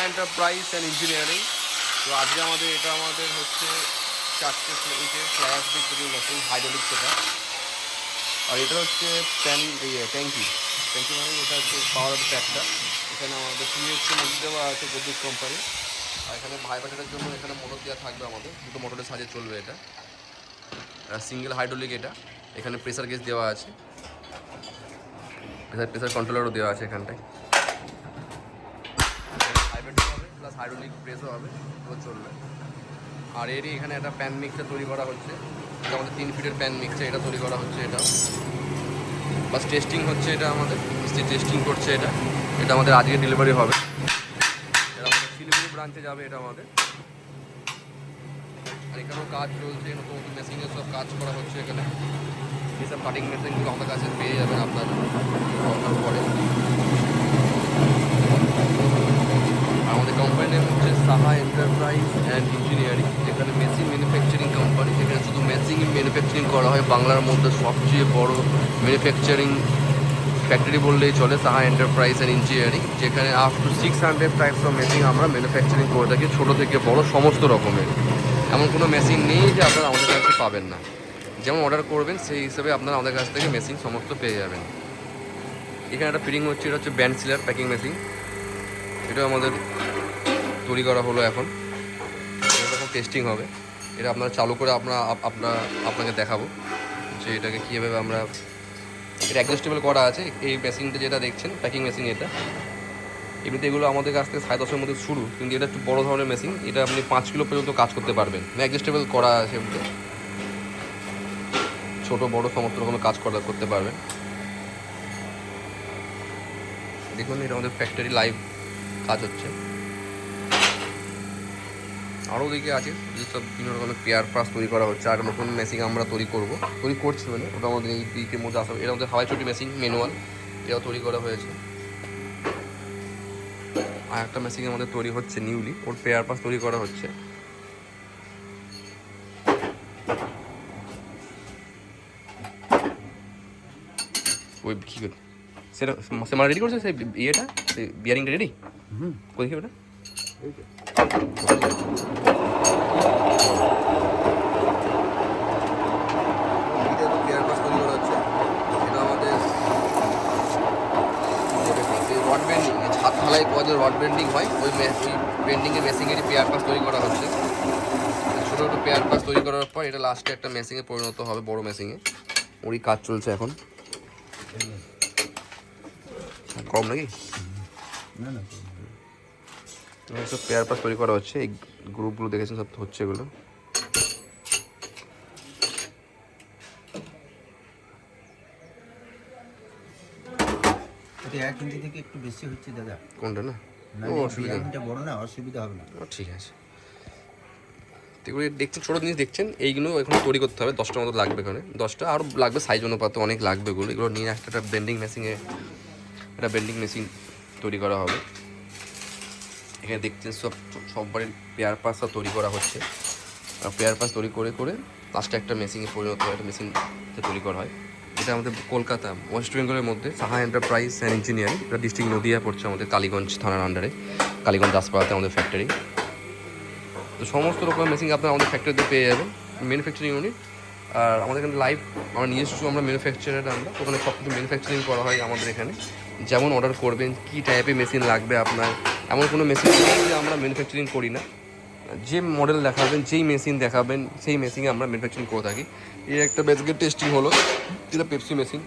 Enterprise and engineering. তো আজকে এটা হচ্ছে 4টে প্লাস্টিক মেশিন হাইড্রোলিক সেটা। আর এটা হচ্ছে ট্যাঙ্কি মানে এটা হচ্ছে পাওয়ার ট্যাপটা। এখানে আমাদের PHC মোটর দেওয়া আছে গোদরেজ কোম্পানি। আর এখানে ভাইব্রেটরের জন্য এখানে মোটর দেওয়া থাকবে, আমাদের দুটো মোটরের সাহায্যে চলবে এটা। সিঙ্গেল হাইড্রোলিক এটা। এখানে প্রেসার গেজ দেওয়া আছে, প্রেসার কন্ট্রোলারও দেওয়া আছে এখানটায়। ভাইব্রেটর হবে প্লাস হাইড্রোলিক প্রেসও হবে, তো চলবে। আর এরই এখানে একটা প্যান মিক্সার তৈরি করা হচ্ছে। এটা আমাদের 3 ফিটের প্যান মিক্সার এটা তৈরি করা হচ্ছে। এটা বাস টেস্টিং হচ্ছে, এটা আমাদের টেস্টিং করছে। এটা আমাদের আজকে ডেলিভারি হবে। এটা আমাদের শিলিগুড়ি ব্রাঞ্চে যাবে এটা আমাদের। আর এখানেও কাজ চলছে, নতুন নতুন মেশিনের সব কাজ করা হচ্ছে এখানে। এইসব কাটিং মেশিনগুলো আমাদের কাছে পেয়ে যাবেন আপনার পরে। আমাদের কোম্পানির নাম হচ্ছে সাহা এন্টারপ্রাইজ অ্যান্ড ইঞ্জিনিয়ারিং। এখানে মেশিন ম্যানুফ্যাকচারিং কোম্পানি, যেখানে শুধু মেশিন ম্যানুফ্যাকচারিং করা হয়। বাংলার মধ্যে সবচেয়ে বড় ম্যানুফ্যাকচারিং ফ্যাক্টরি বললেই চলে, সাহা এন্টারপ্রাইজ অ্যান্ড ইঞ্জিনিয়ারিং, যেখানে up to 600 types of machine আমরা ম্যানুফ্যাকচারিং করে থাকি, ছোটো থেকে বড় সমস্ত রকমের। এমন কোনো মেশিন নেই যে আপনারা আমাদের কাছে পাবেন না। যেমন অর্ডার করবেন সেই হিসাবে আপনারা আমাদের কাছ থেকে মেশিন সমস্ত পেয়ে যাবেন। এখানে একটা ফিটিং হচ্ছে, এটা হচ্ছে ব্যান্ড সিলার প্যাকিং মেশিন। এটা আমাদের তৈরি করা হলো এখন, এরকম টেস্টিং হবে। এটা আপনারা চালু করে আপনাকে দেখাবো যে এটাকে কীভাবে আমরা, এটা অ্যাডজাস্টেবল করা আছে। এই মেশিনটা যেটা দেখছেন প্যাকিং মেশিন, এটা এমনিতে এগুলো আমাদের কাছ থেকে 10.5-এর মধ্যে শুরু, কিন্তু এটা একটু বড়ো ধরনের মেশিন। এটা আপনি 5 কিলো পর্যন্ত কাজ করতে পারবেন, অ্যাডজাস্টেবল করা আছে, ছোটো বড়ো সমস্ত রকমের কাজ করতে পারবেন। দেখুন এটা আমাদের ফ্যাক্টরি লাইভ কাজ হচ্ছে। আরও দিকে আছে যেসব বিভিন্ন রকমের পেয়ার পাস তৈরি করা হচ্ছে। আর নতুন মেশিন আমরা তৈরি করছি, মানে ওটা আমাদের এই দিকের মধ্যে আসা। এটা আমাদের হাওয়াই চটি মেশিন ম্যানুয়াল, এটাও তৈরি করা হয়েছে। আর একটা মেশিন আমাদের তৈরি হচ্ছে নিউলি, ওর পেয়ার পাস তৈরি করা হচ্ছে। ওই কী করে সেটা সে মাল রেডি করছে, সেই ইয়েটা, সেই বিয়ারিংটা রেডি। কোথায় কি ওটা পেয়ার পাস তৈরি করা হচ্ছে। এটা আমাদের রড বেন্ডিং, ছাদ ঢালাই যে রড বেন্ডিং হয়, ওই বেন্ডিংয়ের মেশিনেরই পেয়ার পাস তৈরি করা হচ্ছে। ছোটো ছোটো পেয়ার পাস তৈরি করার পর এটা লাস্টে একটা মেশিনে পরিণত হবে, বড়ো মেশিনে। ওরই কাজ চলছে এখন। কম নাকি না, সব পেয়ার পাস তৈরি করা হচ্ছে। এই গ্রুপগুলো দেখেছেন সব হচ্ছে এগুলো। এটা 1 ইঞ্চি থেকে একটু বেশি হচ্ছে দাদা। কোনটা না? ও অসুবিধা নেই, বড় না, অসুবিধা হবে না। ও ঠিক আছে। এগুলো দেখছেন, ছোটো জিনিস দেখছেন, এইগুলো এখন তৈরি করতে হবে। 10টার মতো লাগবে এখানে, 10টা আরও লাগবে, সাইজ অনুপাতে অনেক লাগবে এগুলো নিয়ে একটা বেন্ডিং মেশিনে, একটা বেন্ডিং মেশিন তৈরি করা হবে। এখানে দেখছেন সব বাড়ির পেয়ার পাস তৈরি করা হচ্ছে। আর পেয়ার পাস তৈরি করে করে লাস্টে একটা মেশিনে পরিণত হয়, একটা মেশিন তৈরি করা হয়। এটা আমাদের কলকাতা ওয়েস্ট বেঙ্গলের মধ্যে সাহা এন্টারপ্রাইজ অ্যান্ড ইঞ্জিনিয়ারিং, এটা ডিস্ট্রিক্ট নদিয়া পড়ছে, আমাদের কালীগঞ্জ থানার আন্ডারে, কালীগঞ্জ দাসপাড়াতে আমাদের ফ্যাক্টরি। তো সমস্ত রকমের মেশিন আপনারা আমাদের ফ্যাক্টরিতে পেয়ে যাবেন, ম্যানুফ্যাকচারিং ইউনিট। আর আমাদের এখানে লাইভ আমরা নিজস্ব ম্যানুফ্যাকচারার, আমরা ওখানে সব কিছু ম্যানুফ্যাকচারিং করা হয় আমাদের এখানে। যেমন অর্ডার করবেন, কী টাইপের মেশিন লাগবে আপনার, এমন কোনো মেশিন নেই যে আমরা ম্যানুফ্যাকচারিং করি না। যে মডেল দেখাবেন, যেই মেশিন দেখাবেন, সেই মেশিনে আমরা ম্যানুফ্যাকচারিং করে থাকি। এই একটা বেসিকের টেস্টিং হলো, যেটা পেপসি মেশিন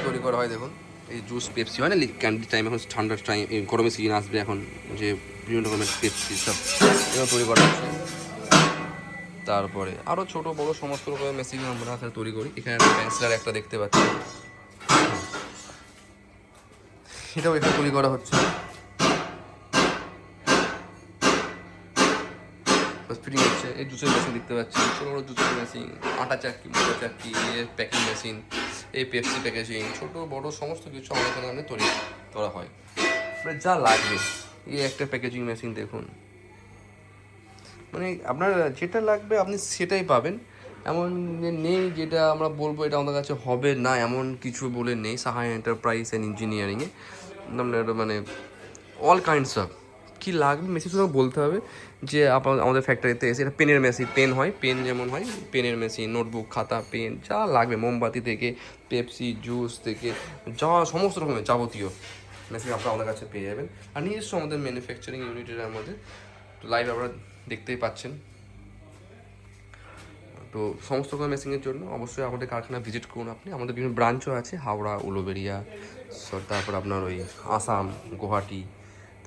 তৈরি করা হয়। দেখুন এই জুস পেপসি হয় না ক্যান্ডি টাইম, এখন ঠান্ডার টাইম, গরমের সিজন আসবে এখন, যে বিভিন্ন রকমের পেপসি সব এগুলো তৈরি করা হচ্ছে। তারপরে আরও ছোটো বড়ো সমস্ত রকমের মেশিন আমরা এখানে তৈরি করি। এখানে পেন্সিলার একটা দেখতে পাচ্ছি, এটাও এখানে তৈরি করা হচ্ছে। ফিটিং হচ্ছে। এই জুসের মেশিন দেখতে পাচ্ছি, ছোটো বড়ো জুসের মেশিন, আটা চাক্কি, মোটা চাক্কি, প্যাকিং মেশিন, এই পেপসি প্যাকেজিং, ছোটো বড়ো সমস্ত কিছু আমাদের এখানে তৈরি করা হয়। মানে যা লাগবে, এই একটা প্যাকেজিং মেশিন দেখুন, মানে আপনার যেটা লাগবে আপনি সেটাই পাবেন। এমন নেই যেটা আমরা বলবো এটা আমাদের কাছে হবে না, এমন কিছু বলে নেই। সাহা এন্টারপ্রাইজ অ্যান্ড ইঞ্জিনিয়ারিংয়ে মানে অল কাইন্ডস অফ কী লাগবে মেশিন শুধু বলতে হবে যে আমাদের ফ্যাক্টরিতে এসে এটা পেনের মেশিন, পেন হয়, পেন যেমন হয় পেনের মেশিন, নোটবুক, খাতা, পেন যা লাগবে, মোমবাতি থেকে পেপসি জুস থেকে যা সমস্ত রকমের যাবতীয় মেশিন আপনারা আমাদের কাছে পেয়ে যাবেন। আর নিজস্ব আমাদের ম্যানুফ্যাকচারিং ইউনিটের আমাদের লাইভ আপনারা দেখতেই পাচ্ছেন। তো সমস্ত রকম মেশিনের জন্য অবশ্যই আমাদের কারখানা ভিজিট করুন আপনি। আমাদের বিভিন্ন ব্রাঞ্চও আছে, হাওড়া, উলুবেড়িয়া, তারপর আপনার ওই আসাম, গুয়াহাটি,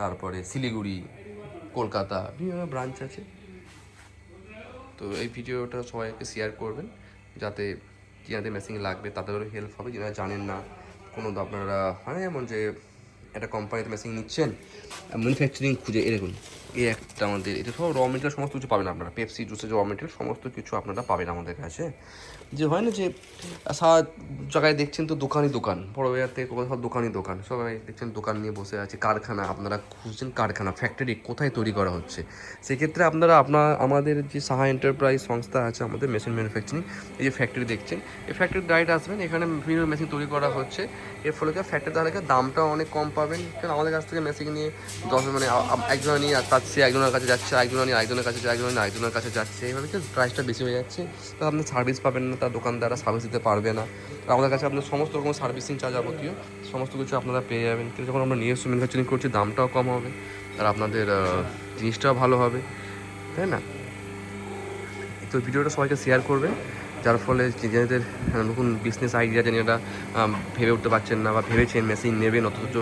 তারপরে শিলিগুড়ি, কলকাতা, বিভিন্ন ব্রাঞ্চ আছে। তো এই ভিডিওটা সবাইকে শেয়ার করবেন যাতে যাদের মেশিন লাগবে তাদেরও হেল্প হবে, যারা জানেন না কোনো আপনারা হয় এমন যে একটা কোম্পানিতে মেশিন নিচ্ছেন, ম্যানুফ্যাকচারিং খুঁজে দেখুন এই একটা আমাদের এটা সব র মেটেরিয়াল সমস্ত কিছু পাবেন আপনারা, পেপসি জুসের র মেটেরিয়াল সমস্ত কিছু আপনারা পাবেন আমাদের কাছে। যে হয় না যে সারা জায়গায় দেখছেন তো দোকানই দোকান, বড় বাজার থেকে সব দোকানই দোকান, সবাই দেখছেন দোকান নিয়ে বসে আছে। কারখানা আপনারা খুঁজছেন, কারখানা ফ্যাক্টরি কোথায় তৈরি করা হচ্ছে, সেক্ষেত্রে আপনারা আমাদের যে সাহা এন্টারপ্রাইজ সংস্থা আছে আমাদের মেশিন ম্যানুফ্যাকচারিং, এই যে ফ্যাক্টরি দেখছেন এই ফ্যাক্টরির গাইড আসবেন, এখানে বিভিন্ন মেশিন তৈরি করা হচ্ছে। এর ফলে ফ্যাক্টরি তাহলে দামটাও অনেক কম পাবেন, কারণ আমাদের কাছ থেকে মেশিন নিয়ে একজনের নিয়ে তার সে একজনের কাছে যাচ্ছে, একজনের নিয়ে একজনের কাছে, একজনের নিয়ে একজনের কাছে যাচ্ছে, এইভাবে প্রাইসটা বেশি হয়ে যাচ্ছে। তো আপনি সার্ভিস পাবেন না, তার দোকানদাররা সার্ভিস দিতে পারবে না। আমাদের কাছে আপনার সমস্ত রকম সার্ভিসিং চার্জ যাবতীয় সমস্ত কিছু আপনারা পেয়ে যাবেন। কিন্তু যখন আমরা নিজস্ব ম্যানুফ্যাকচারিং করছি দামটাও কম হবে আর আপনাদের জিনিসটাও ভালো হবে, তাই না? তো ভিডিওটা সবাইকে শেয়ার করবে, যার ফলে যাদের নতুন বিজনেস আইডিয়া যারা ভেবে উঠতে পারছেন না বা ভেবেছেন মেশিন নেবেন অথচ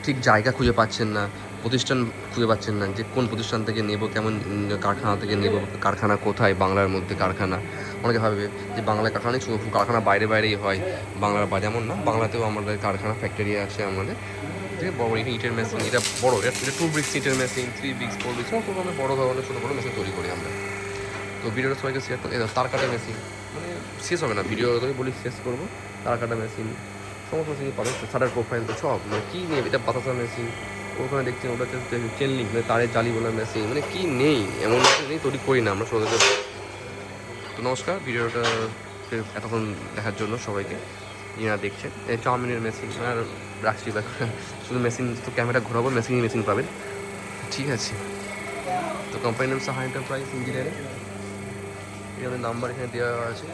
ঠিক জায়গা খুঁজে পাচ্ছেন না, প্রতিষ্ঠান খুঁজে পাচ্ছেন না যে কোন প্রতিষ্ঠান থেকে নেব, কেমন কারখানা থেকে নেব, কারখানা কোথায়, বাংলার মধ্যে কারখানা। অনেকে ভাবে যে বাংলায় কারখানা শুধু কারখানা বাইরে বাইরেই হয়, বাংলার বাইরে এমন না, বাংলাতেও আমাদের কারখানা ফ্যাক্টরি আছে আমাদের। ঠিক আছে, বড় ইটের মেশিন, এটা বড়, এটা 2 ব্রিক্স ইটের মেশিন, 3 ব্রিক্স 4 ব্রিক্স সমস্ত ধরনের বড় ধরনের ছোটো বড়ো মেশিন তৈরি করি আমরা। তো ভিডিওটা সবাইকে শেয়ার করে তার কাটা মেশিন মানে শেষ হবে না, ভিডিও বলি শেষ করবো। তার কাটা মেশিন সমস্ত মেশিন পাবে, শাটার প্রোফাইল তো সব, মানে কী নেই, এটা বাতাসা মেশিন, ওখানে দেখছেন ওটা হচ্ছে চেন লিঙ্ক মানে তারের জালি বলার মেশিন, মানে কী নেই এমন নেই তৈরি করি না আমরা সৌদি। তো নমস্কার, ভিডিওটা এতক্ষণ দেখার জন্য সবাইকে। যারা দেখছেন এই চাউমিনের মেশিন আর রাখছি, শুধু মেশিন তো ক্যামেরা ঘোরাবো, মেশিন পাবেন, ঠিক আছে? তো কোম্পানির নাম সাহা এন্টারপ্রাইজ ইঞ্জিনিয়ারিং, এখানে নাম্বার এখানে দেওয়া আছে।